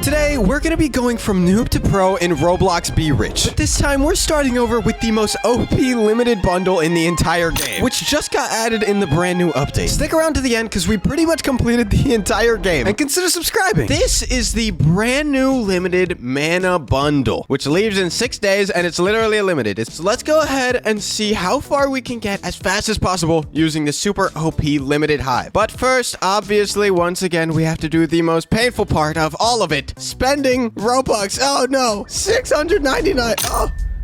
Today, we're gonna be going from noob to pro in Roblox Be Rich. But this time, we're starting over with the most OP limited bundle in the entire game, which just got added in the brand new update. Stick around to the end, because we pretty much completed the entire game, and consider subscribing. This is the brand new limited mana bundle, which leaves in 6 days, and it's literally limited. So let's go ahead and see how far we can get as fast as possible using the super OP limited hive. But first, obviously, once again, we have to do the most painful part of all of it. Spending Robux. Oh no, 699.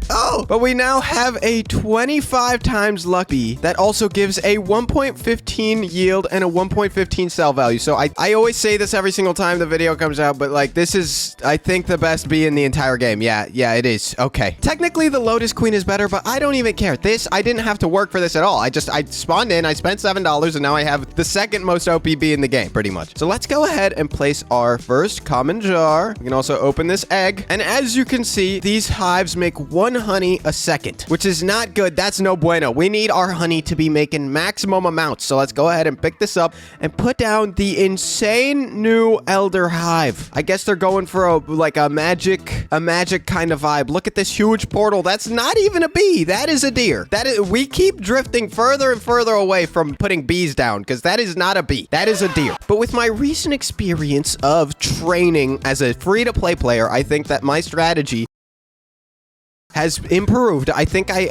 But we now have a 25 times luck bee that also gives a 1.15 yield and a 1.15 sell value. So I always say this every single time the video comes out, but like this is, I think, the best bee in the entire game. Yeah, it is. Okay. Technically, the Lotus Queen is better, but I don't even care. This, I didn't have to work for this at all. I spawned in, I spent $7, and now I have the second most OP bee in the game, pretty much. So let's go ahead and place our first common jar. We can also open this egg. And as you can see, these hives make one honey a second, which is not good. That's no bueno. We need our honey to be making maximum amounts. So let's go ahead and pick this up and put down the insane new elder hive. I guess they're going for a magic kind of vibe. Look at this huge portal. That's not even a bee. That is a deer. We keep drifting further and further away from putting bees down because that is not a bee. That is a deer. But with my recent experience of training as a free-to-play player, I think that my strategy has improved. I think I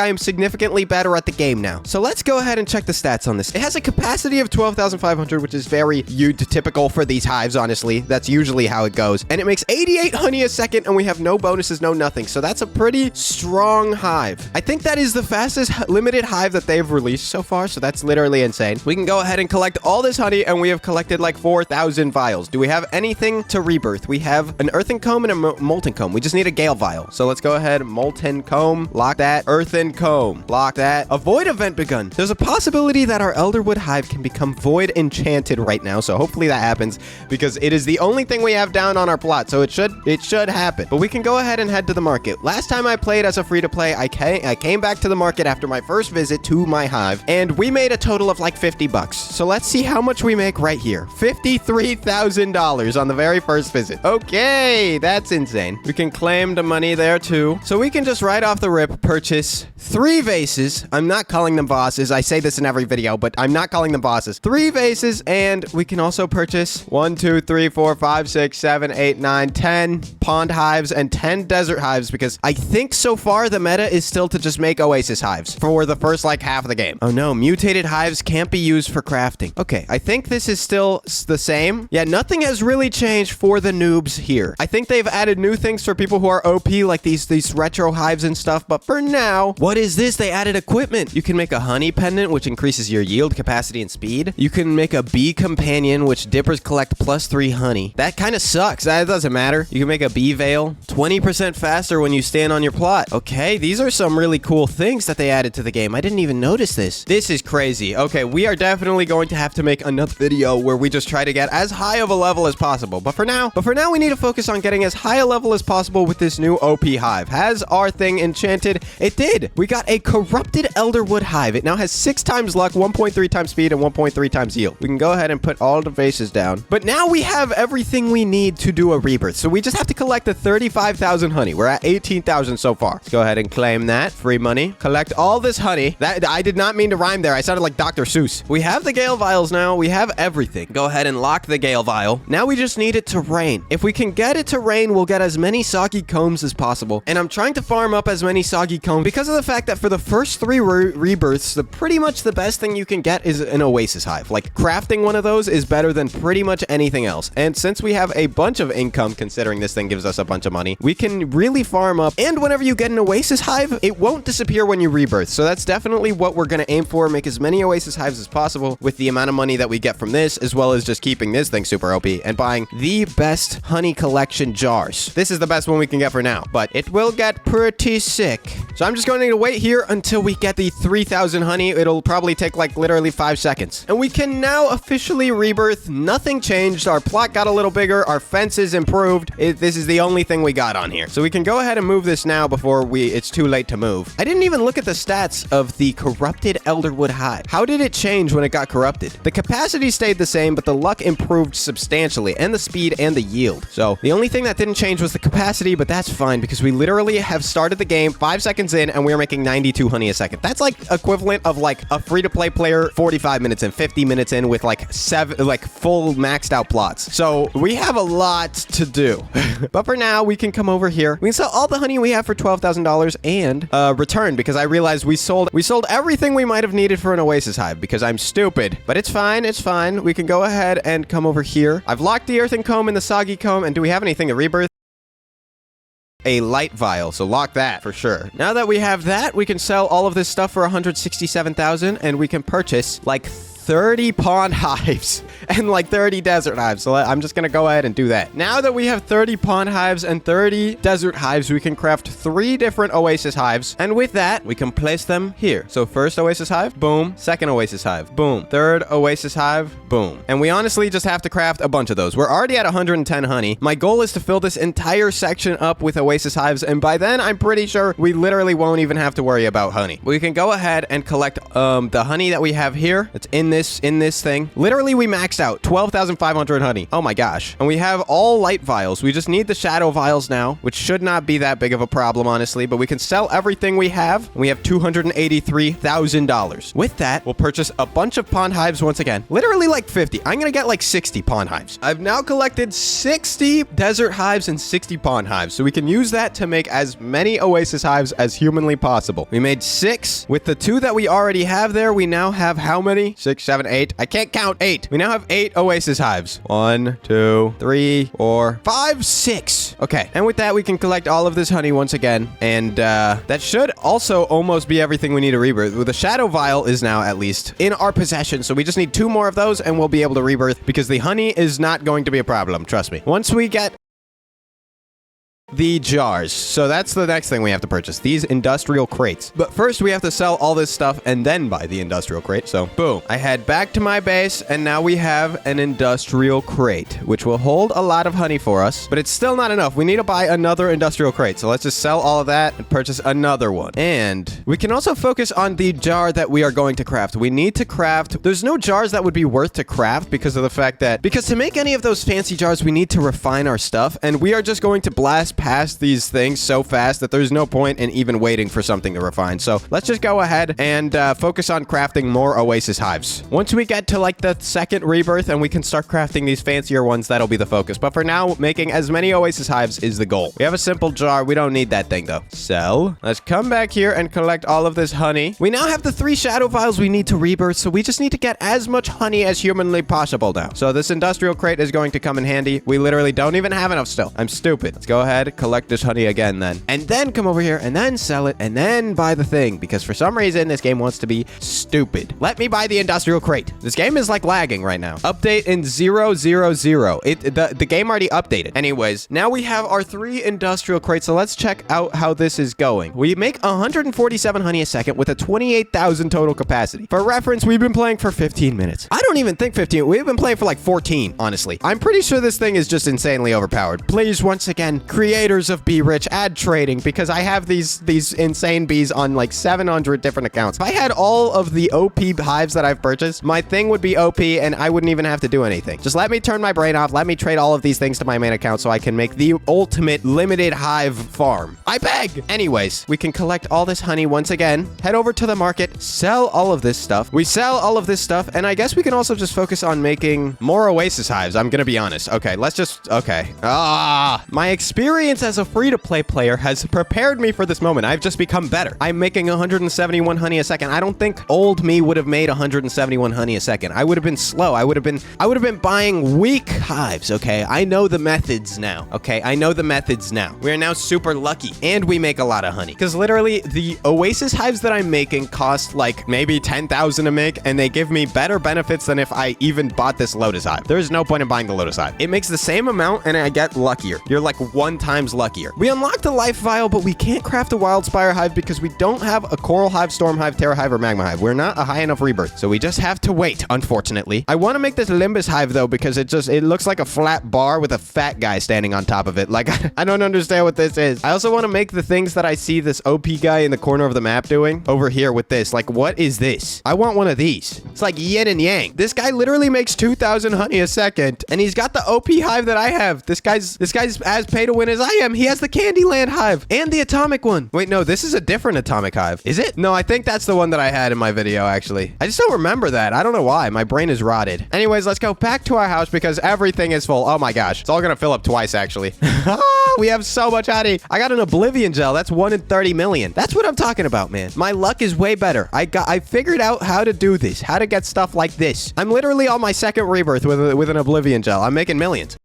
am significantly better at the game now. So let's go ahead and check the stats on this. It has a capacity of 12,500, which is very typical for these hives, honestly. That's usually how it goes. And it makes 88 honey a second, and we have no bonuses, no nothing. So that's a pretty strong hive. I think that is the fastest limited hive that they've released so far, so that's literally insane. We can go ahead and collect all this honey, and we have collected like 4,000 vials. Do we have anything to rebirth? We have an earthen comb and a molten comb. We just need a gale vial. So let's go ahead. Molten comb, lock that. Earthen comb, lock that. A void event begun. There's a possibility that our Elderwood hive can become void enchanted right now, so hopefully that happens because it is the only thing we have down on our plot, so it should happen. But we can go ahead and head to the market. Last time I played as a free-to-play, I came back to the market after my first visit to my hive, and we made a total of like 50 bucks. So let's see how much we make right here. $53,000 on the very first visit. Okay, that's insane. We can claim the money there too. So we can just right off the rip purchase 3 vases. I'm not calling them bosses. I say this in every video, but I'm not calling them bosses. 3 vases, and we can also purchase 1, 2, 3, 4, 5, 6, 7, 8, 9, 10 pond hives and 10 desert hives, because I think so far the meta is still to just make oasis hives for the first like half of the game. Oh no, mutated hives can't be used for crafting. Okay, I think this is still the same. Yeah, nothing has really changed for the noobs here. I think they've added new things for people who are OP, like these retro hives and stuff, but for now, what is this? They added equipment. You can make a honey pendant, which increases your yield, capacity, and speed. You can make a bee companion, which dippers collect +3 honey. That kind of sucks. That doesn't matter. You can make a bee veil, 20% faster when you stand on your plot. Okay, these are some really cool things that they added to the game. I didn't even notice this. This is crazy. Okay, we are definitely going to have to make another video where we just try to get as high of a level as possible. But for now, we need to focus on getting as high a level as possible with this new OP hive. Has our thing enchanted? It did. We got a corrupted Elderwood hive. It now has 6 times luck, 1.3 times speed, and 1.3 times yield. We can go ahead and put all the vases down. But now we have everything we need to do a rebirth. So we just have to collect the 35,000 honey. We're at 18,000 so far. Let's go ahead and claim that. Free money. Collect all this honey. That I did not mean to rhyme there. I sounded like Dr. Seuss. We have the gale vials now. We have everything. Go ahead and lock the gale vial. Now we just need it to rain. If we can get it to rain, we'll get as many soggy combs as possible. And I'm trying to farm up as many soggy combs because of the fact that for the first 3 rebirths, pretty much the best thing you can get is an oasis hive. Like, crafting one of those is better than pretty much anything else. And since we have a bunch of income, considering this thing gives us a bunch of money, we can really farm up. And whenever you get an oasis hive, it won't disappear when you rebirth. So that's definitely what we're going to aim for. Make as many oasis hives as possible with the amount of money that we get from this, as well as just keeping this thing super OP and buying the best honey collection jars. This is the best one we can get for now, but it will get pretty sick So I'm just going to wait here until we get the 3,000 honey. It'll probably take like literally 5 seconds. And we can now officially rebirth. Nothing changed. Our plot got a little bigger. Our fences improved. This is the only thing we got on here. So we can go ahead and move this now before it's too late to move. I didn't even look at the stats of the corrupted Elderwood Hive. How did it change when it got corrupted? The capacity stayed the same, but the luck improved substantially, and the speed and the yield. So the only thing that didn't change was the capacity, but that's fine because we literally have started the game 5 seconds in and we're making 92 honey a second. That's like equivalent of like a free-to-play player 45 minutes in, 50 minutes in with like full maxed out plots. So we have a lot to do. But for now, we can come over here. We can sell all the honey we have for $12,000 and return because I realized we sold everything we might have needed for an oasis hive because I'm stupid. But it's fine. It's fine. We can go ahead and come over here. I've locked the earthen comb and the soggy comb. And do we have anything to rebirth? A light vial, so lock that for sure. Now that we have that, we can sell all of this stuff for 167,000 and we can purchase like 30 pond hives and like 30 desert hives. So I'm just gonna go ahead and do that. Now that we have 30 pond hives and 30 desert hives, we can craft 3 different oasis hives. And with that, we can place them here. So first oasis hive, boom. Second oasis hive, boom. Third oasis hive, boom. And we honestly just have to craft a bunch of those. We're already at 110 honey. My goal is to fill this entire section up with oasis hives. And by then, I'm pretty sure we literally won't even have to worry about honey. We can go ahead and collect the honey that we have here. It's in this thing. Literally, we maxed out 12,500 honey. Oh my gosh. And we have all light vials. We just need the shadow vials now, which should not be that big of a problem, honestly, but we can sell everything we have. And we have $283,000. With that, we'll purchase a bunch of pond hives once again. Literally like 50. I'm gonna get like 60 pond hives. I've now collected 60 desert hives and 60 pond hives, so we can use that to make as many oasis hives as humanly possible. We made 6. With the 2 that we already have there, we now have how many? 6, 7, 8. I can't count 8. We now have 8 oasis hives. 1, 2, 3, 4, 5, 6. Okay. And with that, we can collect all of this honey once again. And that should also almost be everything we need to rebirth. The shadow vial is now at least in our possession. So we just need 2 more of those and we'll be able to rebirth because the honey is not going to be a problem. Trust me. Once we get the jars. So that's the next thing we have to purchase. These industrial crates. But first we have to sell all this stuff and then buy the industrial crate. So boom. I head back to my base and now we have an industrial crate, which will hold a lot of honey for us, but it's still not enough. We need to buy another industrial crate. So let's just sell all of that and purchase another one. And we can also focus on the jar that we are going to craft. We need to craft. There's no jars that would be worth to craft because of the fact that, because to make any of those fancy jars, we need to refine our stuff. And we are just going to blast past these things so fast that there's no point in even waiting for something to refine. So let's just go ahead and focus on crafting more oasis hives. Once we get to like the second rebirth and we can start crafting these fancier ones, that'll be the focus. But for now, making as many oasis hives is the goal. We have a simple jar. We don't need that thing though. Sell. Let's come back here and collect all of this honey. We now have the 3 shadow vials we need to rebirth, so we just need to get as much honey as humanly possible now. So this industrial crate is going to come in handy. We literally don't even have enough still. I'm stupid. Let's go ahead, collect this honey again then. And then come over here and then sell it and then buy the thing because for some reason this game wants to be stupid. Let me buy the industrial crate. This game is like lagging right now. Update in 000. The game already updated. Anyways, now we have our 3 industrial crates. So let's check out how this is going. We make 147 honey a second with a 28,000 total capacity. For reference, we've been playing for 15 minutes. I don't even think 15. We've been playing for like 14, honestly. I'm pretty sure this thing is just insanely overpowered. Please, once again, creators of Be Rich, add trading because I have these insane bees on like 700 different accounts. If I had all of the OP hives that I've purchased, my thing would be OP and I wouldn't even have to do anything. Just let me turn my brain off. Let me trade all of these things to my main account so I can make the ultimate limited hive farm. I beg! Anyways, we can collect all this honey once again, head over to the market, sell all of this stuff. We sell all of this stuff, and I guess we can also just focus on making more oasis hives. I'm gonna be honest. Okay, let's just... Okay. My experience as a free-to-play player has prepared me for this moment. I've just become better. I'm making 171 honey a second. I don't think old me would have made 171 honey a second. I would have been slow. I would have been buying weak hives, okay? I know the methods now, okay? I know the methods now. We are now super lucky, and we make a lot of honey. Because literally, the oasis hives that I'm making cost like maybe 10,000 to make, and they give me better benefits than if I even bought this lotus hive. There's no point in buying the lotus hive. It makes the same amount, and I get luckier. You're like 1 time times luckier. We unlocked a life vial, but we can't craft a wild spire hive because we don't have a coral hive, storm hive, terra hive, or magma hive. We're not a high enough rebirth, so we just have to wait, unfortunately. I want to make this limbus hive, though, because it looks like a flat bar with a fat guy standing on top of it. Like, I don't understand what this is. I also want to make the things that I see this OP guy in the corner of the map doing over here with this. Like, what is this? I want one of these. It's like yin and yang. This guy literally makes 2,000 honey a second, and he's got the OP hive that I have. This guy's as pay to win as I am. He has the Candyland hive and the atomic one. Wait, no, this is a different atomic hive. Is it? No, I think that's the one that I had in my video, actually. I just don't remember that. I don't know why. My brain is rotted. Anyways, let's go back to our house because everything is full. Oh my gosh. It's all gonna fill up twice, actually. We have so much honey. I got an oblivion gel. That's 1 in 30 million. That's what I'm talking about, man. My luck is way better. I figured out how to do this, how to get stuff like this. I'm literally on my second rebirth with an oblivion gel. I'm making millions.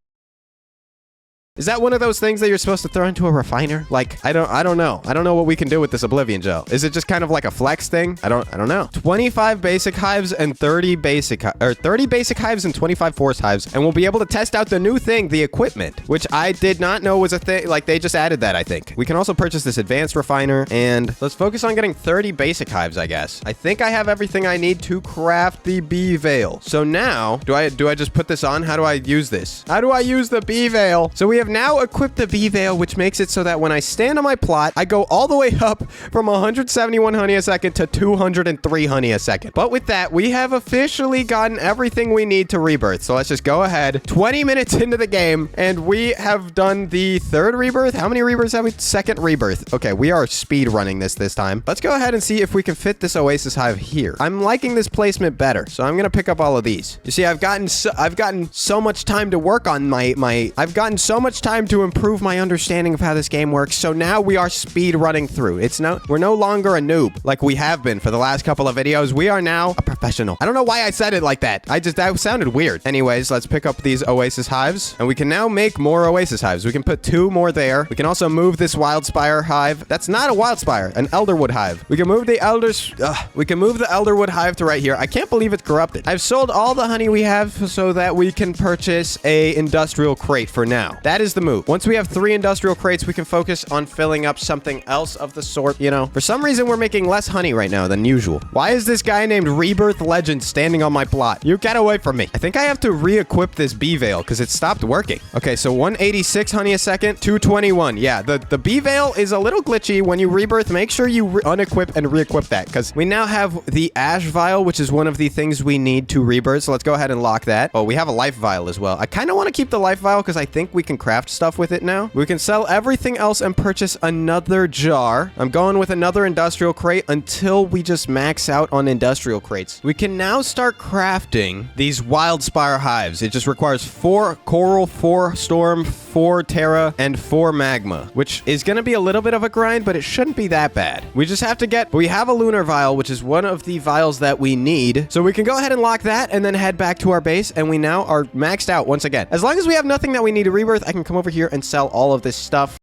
Is that one of those things that you're supposed to throw into a refiner? Like, I don't know. I don't know what we can do with this oblivion gel. Is it just kind of like a flex thing? I don't know. 25 basic hives and 30 basic hives and 25 force hives. And we'll be able to test out the new thing, the equipment, which I did not know was a thing. Like, they just added that, I think. We can also purchase this advanced refiner, and let's focus on getting 30 basic hives, I guess. I think I have everything I need to craft the bee veil. So now, do I just put this on? How do I use this? How do I use the bee veil? So we have now equipped the bee veil, which makes it so that when I stand on my plot, I go all the way up from 171 honey a second to 203 honey a second. But with that, we have officially gotten everything we need to rebirth. So let's just go ahead. 20 minutes into the game, and we have done the third rebirth. How many rebirths have we? Second rebirth. Okay, we are speed running this time. Let's go ahead and see if we can fit this oasis hive here. I'm liking this placement better, so I'm gonna pick up all of these. You see, I've gotten so much time to work on I've gotten so much time to improve my understanding of how this game works. So now we are speed running through. We're no longer a noob like we have been for the last couple of videos. We are now a professional. I don't know why I said it like that. That sounded weird. Anyways, let's pick up these oasis hives, and we can now make more oasis hives. We can put 2 more there. We can also move this wild spire hive. That's not a wild spire, an elderwood hive. We can move the elderwood hive to right here. I can't believe it's corrupted. I've sold all the honey we have so that we can purchase a industrial crate for now. That is the move. Once we have 3 industrial crates, we can focus on filling up something else of the sort, you know. For some reason, we're making less honey right now than usual. Why is this guy named Rebirth Legend standing on my plot? You get away from me. I think I have to re-equip this bee veil because it stopped working. Okay, so 186 honey a second, 221. Yeah, the bee veil is a little glitchy. When you rebirth, make sure you unequip and re-equip that because we now have the ash vial, which is one of the things we need to rebirth. So let's go ahead and lock that. Oh, we have a life vial as well. I kind of want to keep the life vial because I think we can craft stuff with it now. We can sell everything else and purchase another jar. I'm going with another industrial crate until we just max out on industrial crates. We can now start crafting these wild spire hives. It just requires 4 coral, 4 storm, 4 terra, and 4 magma, which is going to be a little bit of a grind, but it shouldn't be that bad. We just have to we have a lunar vial, which is one of the vials that we need. So we can go ahead and lock that and then head back to our base, and we now are maxed out once again. As long as we have nothing that we need to rebirth, I can come over here and sell all of this stuff.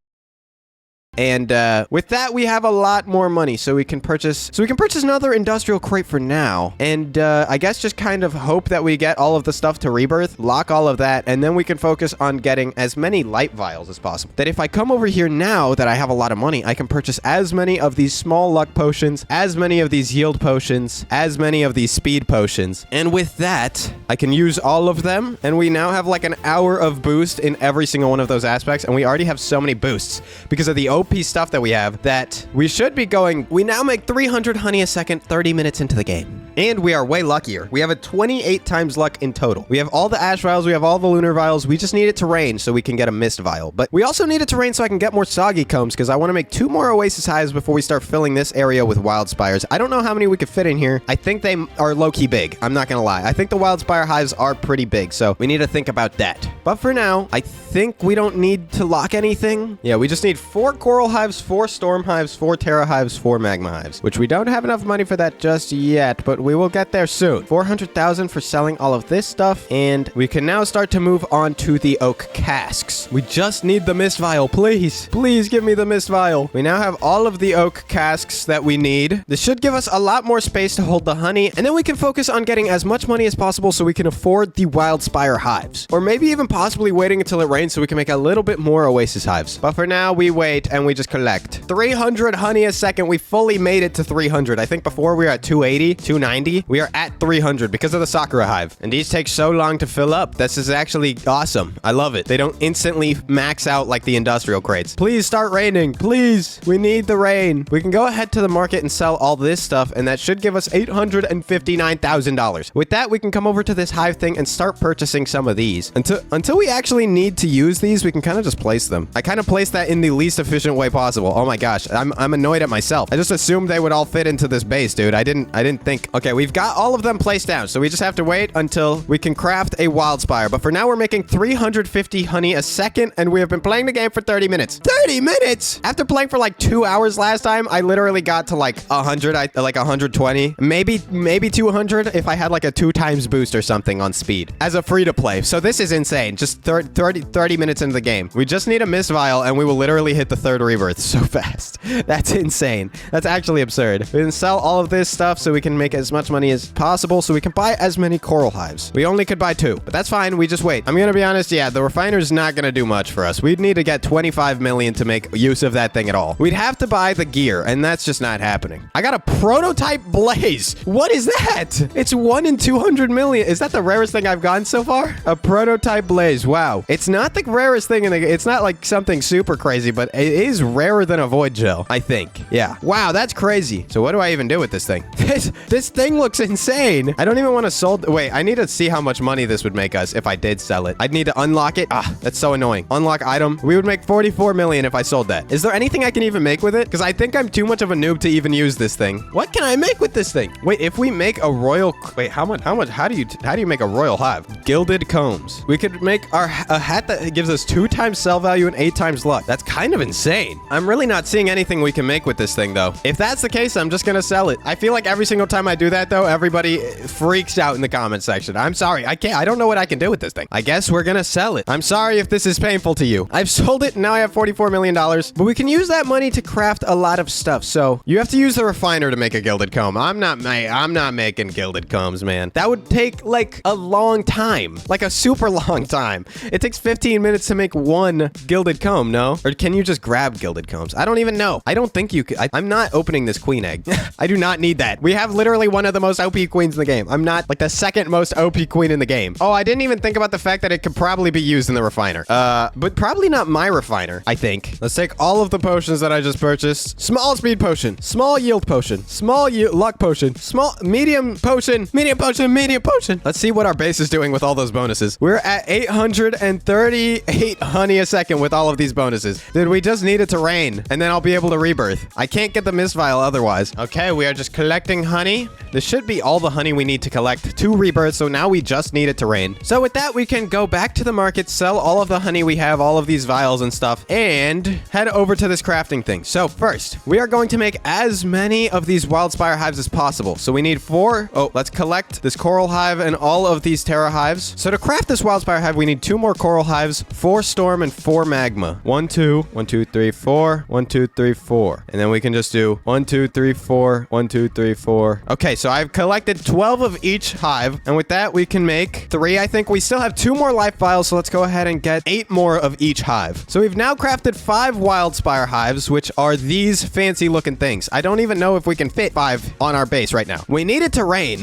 And with that, we have a lot more money, so we can purchase another industrial crate for now. And I guess just kind of hope that we get all of the stuff to rebirth, lock all of that, and then we can focus on getting as many light vials as possible. That if I come over here now that I have a lot of money, I can purchase as many of these small luck potions, as many of these yield potions, as many of these speed potions. And with that, I can use all of them, and we now have like an hour of boost in every single one of those aspects, and we already have so many boosts because of the OP stuff that we have that we should be going. We now make 300 honey a second 30 minutes into the game. And we are way luckier. We have a 28 times luck in total. We have all the ash vials. We have all the lunar vials. We just need it to rain so we can get a mist vial. But we also need it to rain so I can get more soggy combs because I want to make 2 more oasis hives before we start filling this area with wild spires. I don't know how many we could fit in here. I think they are low-key big. I'm not going to lie. I think the wild spire hives are pretty big, so we need to think about that. But for now, I think we don't need to lock anything. Yeah, we just need 4 coral hives, 4 storm hives, 4 terra hives, 4 magma hives, which we don't have enough money for that just yet, but but we will get there soon. 400,000 for selling all of this stuff, and we can now start to move on to the oak casks. We just need the mist vial, please. Please give me the mist vial. We now have all of the oak casks that we need. This should give us a lot more space to hold the honey, and then we can focus on getting as much money as possible so we can afford the wild spire hives. Or maybe even possibly waiting until it rains so we can make a little bit more oasis hives. But for now, we wait and we just collect. 300 honey a second. We fully made it to 300. I think before we were at 280, 290. We are at 300 because of the Sakura hive. And these take so long to fill up. This is actually awesome. I love it. They don't instantly max out like the industrial crates. Please start raining. Please. We need the rain. We can go ahead to the market and sell all this stuff, and that should give us $859,000. With that, we can come over to this hive thing and start purchasing some of these. Until we actually need to use these, we can kind of just place them. I kind of placed that in the least efficient way possible. Oh my gosh, I'm annoyed at myself. I just assumed they would all fit into this base, dude. I didn't think. Okay, we've got all of them placed down, so we just have to wait until we can craft a wild spire. But for now, we're making 350 honey a second, and we have been playing the game for 30 minutes. 30 minutes! After playing for like 2 hours last time, I literally got to like 100, like 120, maybe 200 if I had like a 2 times boost or something on speed as a free to play. So this is insane. Just 30 minutes into the game. We just need a mist vial and we will literally hit the 3rd rebirth so fast. That's insane. That's actually absurd. We can sell all of this stuff so we can make as much money as possible so we can buy as many coral hives. We only could buy 2, but that's fine. We just wait. I'm gonna be honest. Yeah, the refiner's not gonna do much for us. We'd need to get 25 million to make use of that thing at all. We'd have to buy the gear, and that's just not happening. I got a prototype blaze. What is that? It's 1 in 200 million. Is that the rarest thing I've gotten so far? A prototype blaze. Wow. It's not the rarest thing in the game. It's not like something super crazy, but it is rarer than a void gel, I think. Yeah. Wow, that's crazy. So what do I even do with this thing? This thing looks insane. I don't even want to sold. Wait, I need to see how much money this would make us if I did sell it. I'd need to unlock it. Ah, that's so annoying. Unlock item. We would make 44 million if I sold that. Is there anything I can even make with it? Because I think I'm too much of a noob to even use this thing. What can I make with this thing? Wait, if we make a royal... Wait, how much? How do you make a royal hive? Gilded combs. We could make a hat that gives us 2 times sell value and 8 times luck. That's kind of insane. I'm really not seeing anything we can make with this thing, though. If that's the case, I'm just gonna sell it. I feel like every single time I do that, though, everybody freaks out in the comment section. I'm sorry. I don't know what I can do with this thing. I guess we're gonna sell it. I'm sorry if this is painful to you. I've sold it, and now I have $44 million, but we can use that money to craft a lot of stuff. So you have to use the refiner to make a gilded comb. I'm not making gilded combs, man. That would take like a long time, like a super long time. It takes 15 minutes to make 1 gilded comb, no? Or can you just grab gilded combs? I don't even know. I don't think you could. I'm not opening this queen egg. I do not need that. We have literally one of the most OP queens in the game. I'm not like the 2nd most OP queen in the game. Oh, I didn't even think about the fact that it could probably be used in the refiner. But probably not my refiner, I think. Let's take all of the potions that I just purchased. Small speed potion, small yield potion, small luck potion, medium potion, medium potion, medium potion. Let's see what our base is doing with all those bonuses. We're at 838 honey a second with all of these bonuses. Dude, we just need it to rain, and then I'll be able to rebirth. I can't get the mist vial otherwise. Okay, we are just collecting honey. This should be all the honey we need to collect to rebirth, so now we just need it to rain. So with that, we can go back to the market, sell all of the honey we have, all of these vials and stuff, and head over to this crafting thing. So first, we are going to make as many of these wild spire hives as possible. So we need 4. Oh, let's collect this coral hive and all of these terra hives. So to craft this wild spire hive, we need 2 more coral hives, 4 storm, and 4 magma. 1, 2, 1, 2, 3, 4, 1, 2, 3, 4. And then we can just do 1, 2, 3, 4, 1, 2, 3, 4. Okay, so I've collected 12 of each hive, and with that, we can make 3, I think. We still have 2 more life vials, so let's go ahead and get 8 more of each hive. So we've now crafted 5 wild spire hives, which are these fancy looking things. I don't even know if we can fit 5 on our base right now. We need it to rain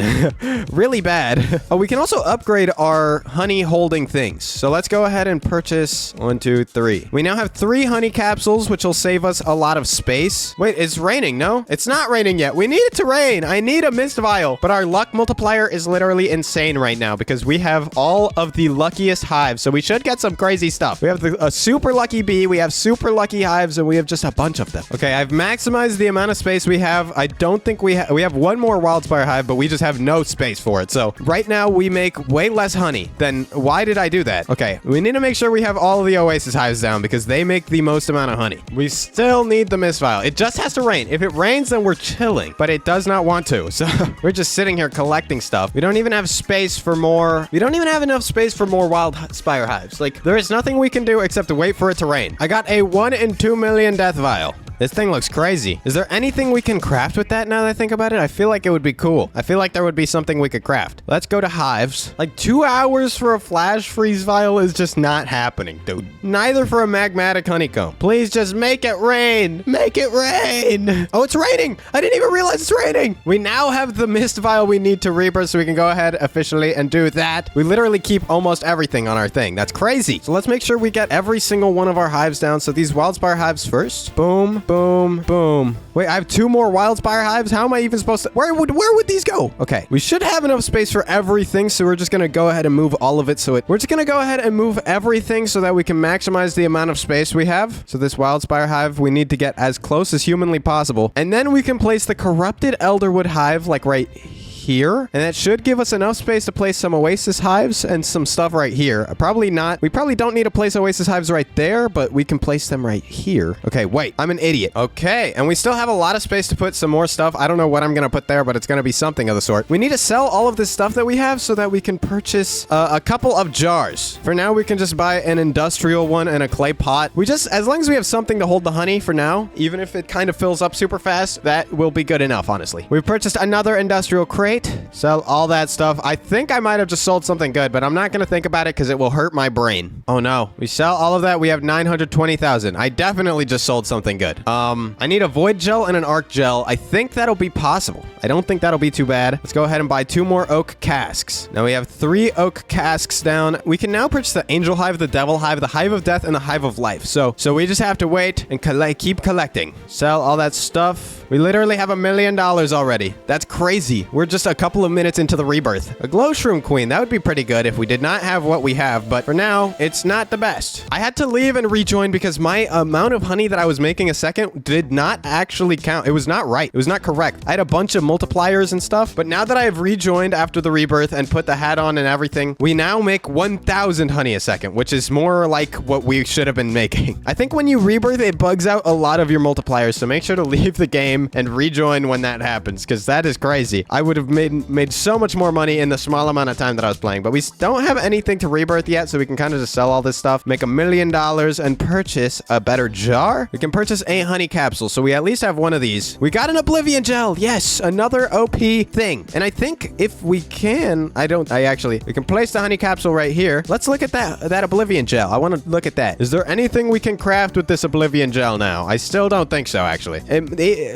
really bad. Oh, we can also upgrade our honey holding things. So let's go ahead and purchase 1, 2, 3. We now have 3 honey capsules, which will save us a lot of space. Wait, it's raining. No, it's not raining yet. We need it to rain. I need a mist vial, but our luck multiplier is literally insane right now because we have all of the luckiest hives. So we should get some crazy stuff. We have a super lucky bee. We have super lucky hives, and we have just a bunch of them. Okay, I've maximized the amount of space we have. I don't think we have 1 more wild spire hive, but we just have no space for it. So right now we make way less honey. Then why did I do that? Okay, we need to make sure we have all of the oasis hives down because they make the most amount of honey. We still need the mist vial. It just has to rain. If it rains, then we're chilling, but it does not want to. So We're just sitting here collecting stuff. We don't even have space for more. We don't even have enough space for more wild spire hives. Like, there is nothing we can do except to wait for it to rain. I got a 1 in 2 million death vial. This thing looks crazy. Is there anything we can craft with that now that I think about it? I feel like it would be cool. I feel like there would be something we could craft. Let's go to hives. Like 2 hours for a flash freeze vial is just not happening, dude. Neither for a magmatic honeycomb. Please just make it rain. Make it rain. Oh, it's raining. I didn't even realize it's raining. We now have the mist vial we need to rebirth, so we can go ahead officially and do that. We literally keep almost everything on our thing. That's crazy. So let's make sure we get every single one of our hives down. So these wildspire hives first. Boom. Boom, boom. Wait, I have 2 more wildspire hives? How am I even supposed to... Where would these go? Okay, we should have enough space for everything, so we're just gonna go ahead and move all of it. We're just gonna go ahead and move everything so that we can maximize the amount of space we have. So this wildspire hive, we need to get as close as humanly possible. And then we can place the corrupted elderwood hive, like right here, and that should give us enough space to place some oasis hives and some stuff right here. Probably not. We probably don't need to place oasis hives right there, but we can place them right here. Okay, wait, I'm an idiot. Okay, and we still have a lot of space to put some more stuff. I don't know what I'm gonna put there, but it's gonna be something of the sort. We need to sell all of this stuff that we have so that we can purchase a couple of jars. For now, we can just buy an industrial one and a clay pot. As long as we have something to hold the honey for now, even if it kind of fills up super fast, that will be good enough, honestly. We've purchased another industrial crate. Sell all that stuff. I think I might have just sold something good, but I'm not going to think about it because it will hurt my brain. Oh no. We sell all of that. We have 920,000. I definitely just sold something good. I need a void gel and an arc gel. I think that'll be possible. I don't think that'll be too bad. Let's go ahead and buy 2 more oak casks. Now we have 3 oak casks down. We can now purchase the angel hive, the devil hive, the hive of death, and the hive of life. So we just have to wait and keep collecting. Sell all that stuff. We literally have $1 million already. That's crazy. We're just a couple of minutes into the rebirth. A glow shroom queen. That would be pretty good if we did not have what we have, but for now, it's not the best. I had to leave and rejoin because my amount of honey that I was making a second did not actually count. It was not right. It was not correct. I had a bunch of multipliers and stuff, but now that I have rejoined after the rebirth and put the hat on and everything, we now make 1,000 honey a second, which is more like what we should have been making. I think when you rebirth, it bugs out a lot of your multipliers, so make sure to leave the game and rejoin when that happens, because that is crazy. I would have made so much more money in the small amount of time that I was playing, but we don't have anything to rebirth yet, so we can kind of just sell all this stuff, make $1 million, and purchase a better jar. We can purchase a honey capsule, so we at least have one of these. We got an oblivion gel. Yes, another OP thing. And I think if we can, we can place the honey capsule right here. Let's look at that oblivion gel. I want to look at that. Is there anything we can craft with this oblivion gel now? I still don't think so, actually.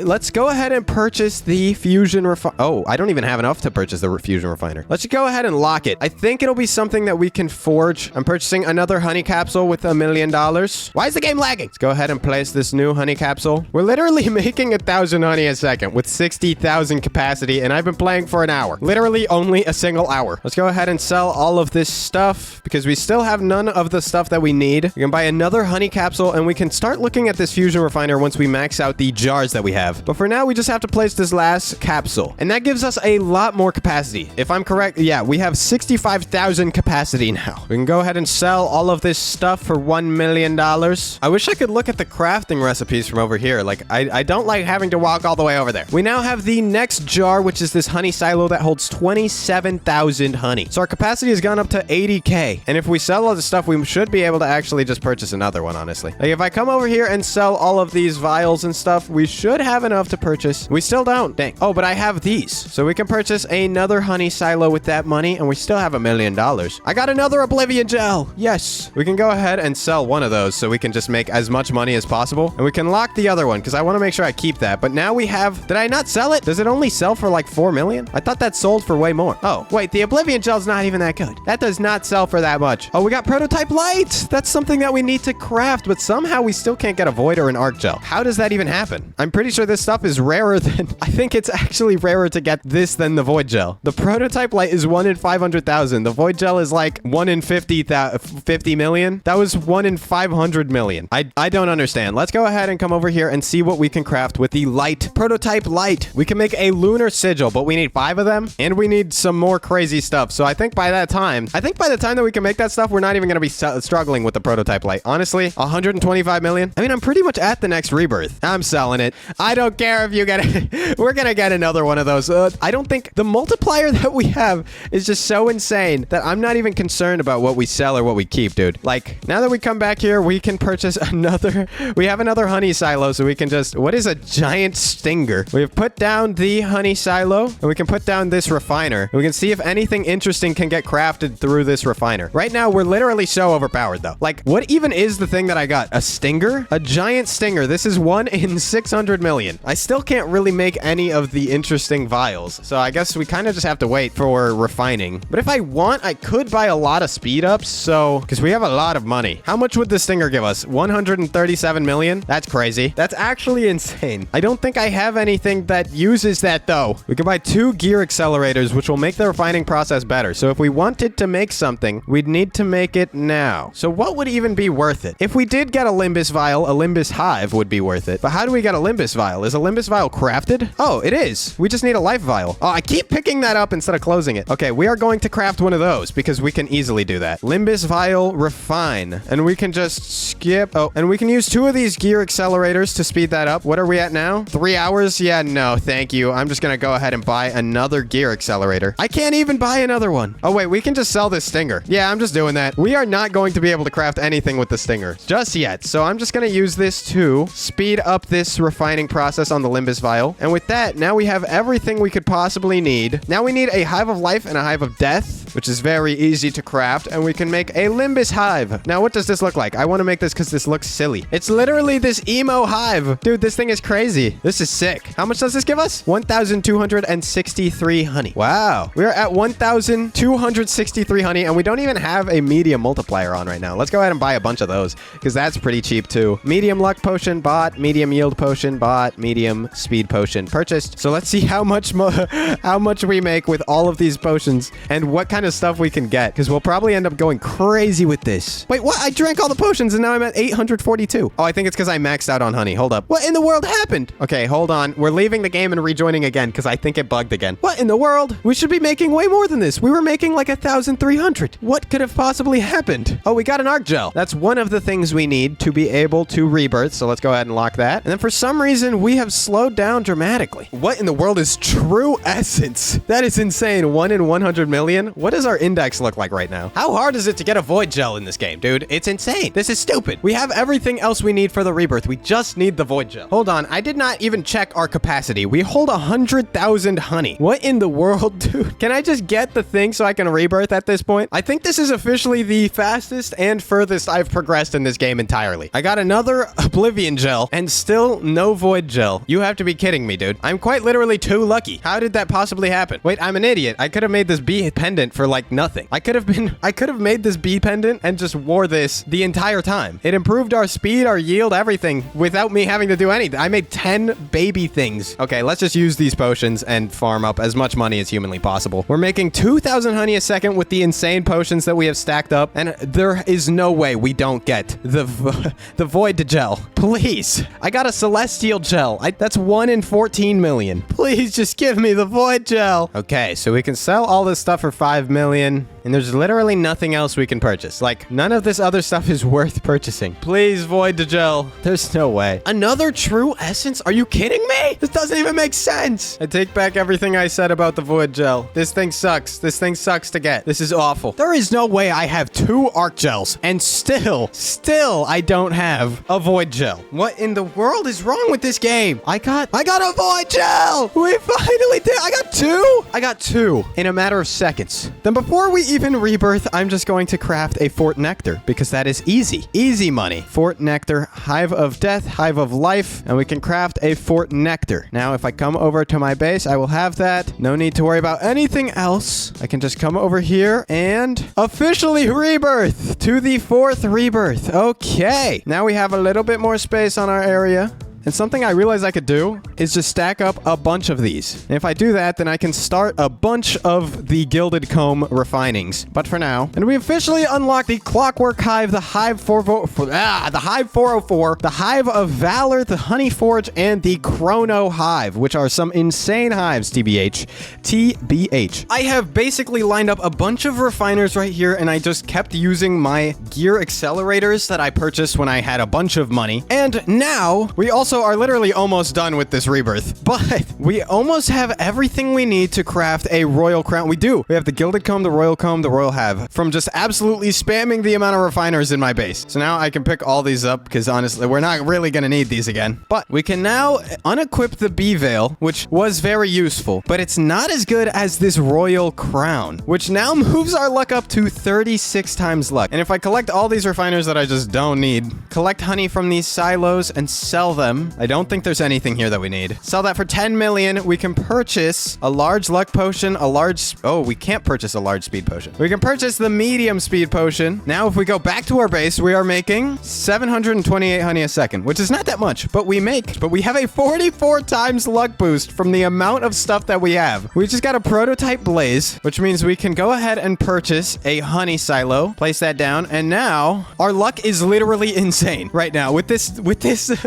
Let's go ahead and purchase the fusion refiner. Oh, I don't even have enough to purchase the fusion refiner. Let's go ahead and lock it. I think it'll be something that we can forge. I'm purchasing another honey capsule with $1 million. Why is the game lagging? Let's go ahead and place this new honey capsule. We're literally making 1,000 honey a second with 60,000 capacity, and I've been playing for an hour. Literally only a single hour. Let's go ahead and sell all of this stuff because we still have none of the stuff that we need. We can buy another honey capsule, and we can start looking at this fusion refiner once we max out the jars that we have. But for now, we just have to place this last capsule, and that gives us a lot more capacity. If I'm correct, yeah, we have 65,000 capacity now. We can go ahead and sell all of this stuff for $1 million. I wish I could look at the crafting recipes from over here. Like, I don't like having to walk all the way over there. We now have the next jar, which is this honey silo that holds 27,000 honey. So our capacity has gone up to 80K. And if we sell all the stuff, we should be able to actually just purchase another one, honestly. Like, if I come over here and sell all of these vials and stuff, we should have enough to purchase. We still don't. Dang. Oh, but I have these. So we can purchase another honey silo with that money, and we still have $1 million. I got another oblivion gel. Yes. We can go ahead and sell one of those so we can just make as much money as possible. And we can lock the other one because I want to make sure I keep that. But now we have... Did I not sell it? Does it only sell for like 4 million? I thought that sold for way more. Oh, wait. The oblivion gel's not even that good. That does not sell for that much. Oh, we got prototype light. That's something that we need to craft, but somehow we still can't get a void or an arc gel. How does that even happen? I'm pretty sure this stuff is rarer than... I think it's actually rarer to get this than the void gel. The prototype light is 1 in 500,000. The void gel is like 1 in 50 million. That was 1 in 500 million. I don't understand. Let's go ahead and come over here and see what we can craft with the light. Prototype light. We can make a lunar sigil, but we need 5 of them, and we need some more crazy stuff. So I think by the time that we can make that stuff, we're not even going to be struggling with the prototype light. Honestly, 125 million. I mean, I'm pretty much at the next rebirth. I'm selling it. I don't don't care if you get it. We're gonna get another one of those. I don't think the multiplier that we have is just so insane that I'm not even concerned about what we sell or what we keep, dude. Like, now that we come back here, we can purchase another. We have another honey silo, so we can just. What is a giant stinger? We've put down the honey silo, and we can put down this refiner. And we can see if anything interesting can get crafted through this refiner. Right now, we're literally so overpowered, though. Like, what even is the thing that I got? A stinger? A giant stinger. This is 1 in 600 million. I still can't really make any of the interesting vials, so I guess we kind of just have to wait for refining. But if I want, I could buy a lot of speed ups, so because we have a lot of money. How much would the stinger give us? 137 million? That's crazy. That's actually insane. I don't think I have anything that uses that, though. We can buy 2 gear accelerators, which will make the refining process better. So if we wanted to make something, we'd need to make it now. So what would even be worth it? If we did get a Limbus vial, a Limbus hive would be worth it. But how do we get a Limbus vial? Is a Limbus vial crafted? Oh, it is. We just need a life vial. Oh, I keep picking that up instead of closing it. Okay, we are going to craft one of those because we can easily do that. Limbus vial refine. And we can just skip. Oh, and we can use 2 of these gear accelerators to speed that up. What are we at now? 3 hours? Yeah, no, thank you. I'm just gonna go ahead and buy another gear accelerator. I can't even buy another one. Oh, wait, we can just sell this stinger. Yeah, I'm just doing that. We are not going to be able to craft anything with the stinger just yet. So I'm just gonna use this to speed up this refining process on the Limbus vial. And with that, now we have everything we could possibly need. Now we need a hive of life and a hive of death, which is very easy to craft. And we can make a Limbus hive. Now, what does this look like? I want to make this because this looks silly. It's literally this emo hive. Dude, this thing is crazy. This is sick. How much does this give us? 1,263 honey. Wow. We're at 1,263 honey, and we don't even have a medium multiplier on right now. Let's go ahead and buy a bunch of those because that's pretty cheap too. Medium luck potion bought, medium yield potion bought, medium speed potion purchased. So let's see how much we make with all of these potions and what kind of stuff we can get, because we'll probably end up going crazy with this. Wait, what? I drank all the potions and now I'm at 842. Oh, I think it's because I maxed out on honey. Hold up. What in the world happened? Okay, hold on. We're leaving the game and rejoining again because I think it bugged again. What in the world? We should be making way more than this. We were making like 1,300. What could have possibly happened? Oh, we got an arc gel. That's one of the things we need to be able to rebirth. So let's go ahead and lock that. And then for some reason, we have slowed down dramatically. What in the world is true essence? That is insane. 1 in 100 million. What does our index look like right now? How hard is it to get a void gel in this game, dude? It's insane. This is stupid. We have everything else we need for the rebirth. We just need the void gel. Hold on. I did not even check our capacity. We hold 100,000 honey. What in the world, dude? Can I just get the thing so I can rebirth at this point? I think this is officially the fastest and furthest I've progressed in this game entirely. I got another oblivion gel and still no void gel. You have to be kidding me, dude. I'm quite literally too lucky. How did that possibly happen? Wait, I'm an idiot. I could have made this bee pendant for like nothing. I could have made this bee pendant and just wore this the entire time. It improved our speed, our yield, everything without me having to do anything. I made 10 baby things. Okay, let's just use these potions and farm up as much money as humanly possible. We're making 2,000 honey a second with the insane potions that we have stacked up, and there is no way we don't get the void gel. Please. I got a celestial gel. That's 1 in 14 million. Please just give me the void gel. Okay, so we can sell all this stuff for 5 million. And there's literally nothing else we can purchase. Like, none of this other stuff is worth purchasing. Please, void the gel. There's no way. Another true essence? Are you kidding me? This doesn't even make sense. I take back everything I said about the void gel. This thing sucks. This thing sucks to get. This is awful. There is no way I have 2 arc gels and still I don't have a void gel. What in the world is wrong with this game? I got a void gel. We finally did. I got two in a matter of seconds. Then before we even rebirth, I'm just going to craft a Fort Nectar because that is easy. Easy money. Fort Nectar, Hive of Death, Hive of Life, and we can craft a Fort Nectar. Now, if I come over to my base, I will have that. No need to worry about anything else. I can just come over here and officially rebirth to the 4th rebirth. Okay. Now we have a little bit more space on our area. And something I realized I could do is just stack up a bunch of these. And if I do that, then I can start a bunch of the Gilded Comb refinings. But for now, and we officially unlock the Clockwork Hive, the Hive 404, the Hive 404, the Hive of Valor, the Honey Forge, and the Chrono Hive, which are some insane hives, TBH. TBH. I have basically lined up a bunch of refiners right here, and I just kept using my gear accelerators that I purchased when I had a bunch of money. And now we also also are literally almost done with this rebirth. But we almost have everything we need to craft a royal crown. We do. We have the gilded comb, the royal hive from just absolutely spamming the amount of refiners in my base. So now I can pick all these up because honestly, we're not really going to need these again. But we can now unequip the bee veil, which was very useful, but it's not as good as this royal crown, which now moves our luck up to 36 times luck. And if I collect all these refiners that I just don't need, collect honey from these silos and sell them. I don't think there's anything here that we need. Sell that for 10 million. We can purchase a large luck potion, oh, we can't purchase a large speed potion. We can purchase the medium speed potion. Now, if we go back to our base, we are making 728 honey a second, which is not that much, but we have a 44 times luck boost from the amount of stuff that we have. We just got a prototype blaze, which means we can go ahead and purchase a honey silo, place that down, and now our luck is literally insane right now with this,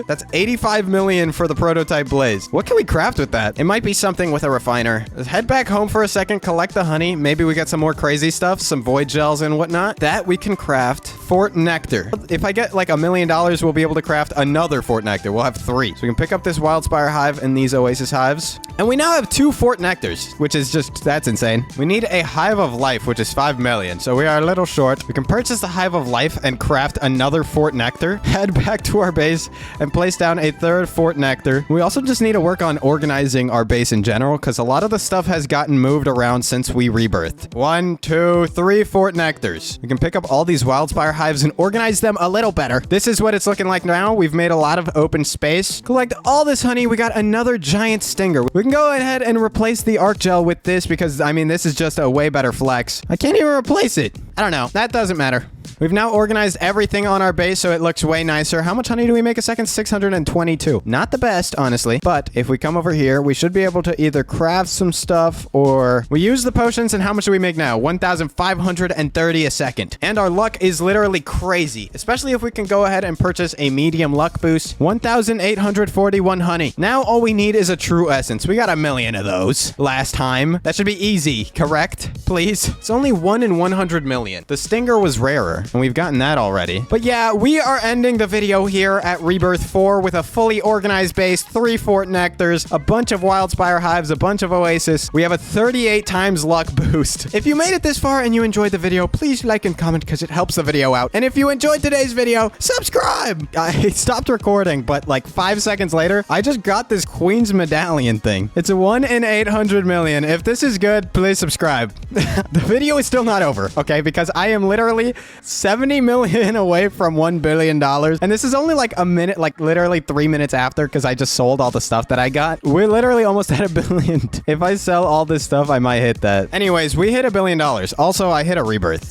that's 85 million for the prototype blaze. What can we craft with that? It might be something with a refiner. Let's head back home for a second, collect the honey. Maybe we get some more crazy stuff, some void gels and whatnot. That we can craft Fort Nectar. If I get like $1 million, we'll be able to craft another Fort Nectar. We'll have 3. So we can pick up this Wildspire hive and these Oasis hives. And we now have 2 Fort Nectars, which is just, that's insane. We need a Hive of Life, which is 5 million. So we are a little short. We can purchase the Hive of Life and craft another Fort Nectar. Head back to our base and place down a 3rd Fort Nectar. We also just need to work on organizing our base in general because a lot of the stuff has gotten moved around since we rebirthed. 1, 2, 3 Fort Nectars. We can pick up all these Wildspire hives and organize them a little better. This is what it's looking like now. We've made a lot of open space. Collect all this honey. We got another giant stinger. We can go ahead and replace the arc gel with this because, I mean, this is just a way better flex. I can't even replace it. I don't know. That doesn't matter. We've now organized everything on our base so it looks way nicer. How much honey do we make a second? 622. Not the best, honestly. But if we come over here, we should be able to either craft some stuff or we use the potions. And how much do we make now? 1,530 a second. And our luck is literally crazy, especially if we can go ahead and purchase a medium luck boost. 1,841 honey. Now all we need is a true essence. We got 1 million of those last time. That should be easy, correct? Please. It's only 1 in 100 million. The stinger was rarer. And we've gotten that already. But yeah, we are ending the video here at Rebirth 4 with a fully organized base, 3 Fort Nectars, a bunch of Wildspire hives, a bunch of Oasis. We have a 38 times luck boost. If you made it this far and you enjoyed the video, please like and comment because it helps the video out. And if you enjoyed today's video, subscribe! I stopped recording, but like 5 seconds later, I just got this Queen's Medallion thing. It's a 1 in 800 million. If this is good, please subscribe. The video is still not over, okay? Because I am literally 70 million away from $1 billion. And this is only like a minute, like literally 3 minutes after because I just sold all the stuff that I got. We're literally almost at $1 billion. If I sell all this stuff, I might hit that. Anyways, we hit $1 billion. Also, I hit a rebirth.